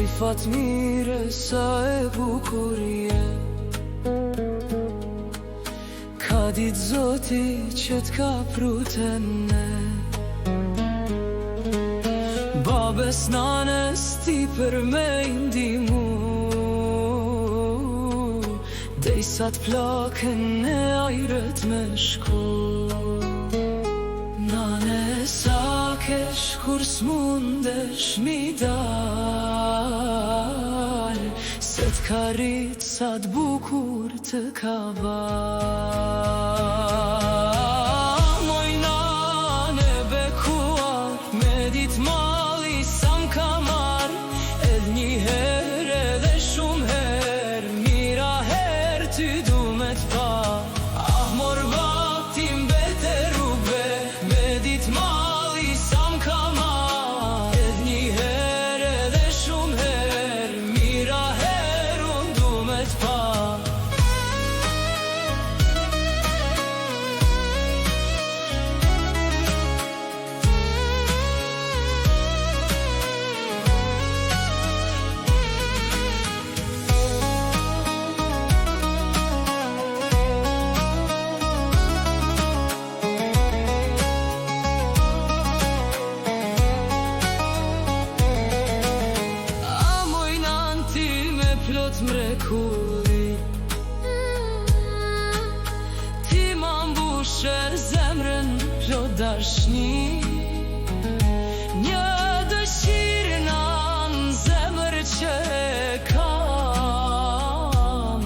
Oj Fatmire, sa e bukur je. Ka ditë Zoti që t'ka prutene, babes nanes ti për me indimu, dej sa t'plakën e ajret me shku. Nane sa kesh kur s'mundesh mi dal, se t'ka rrit sa t'bukur të ka ba. Moj nane bekuar, me dit mali sa m'ka mar, edhe një her edhe shumë her, mira her ty du me t'pa. Ah mor vati mbete rube, me dit mali sa m'ka mar, edhe një her edhe shumë her, mira her unë du me t'pa. Plot mrekulli, ti ma mbushe zemrën plot dashni, një dëshirë në zemër që e kam,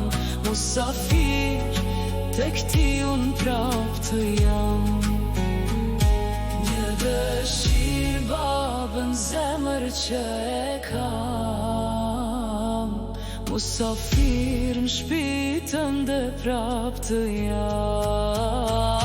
musafir tek ti unë prap të jam. Një dëshirë babën zemër që e kam, musafir në shpitën dhe prap të jam.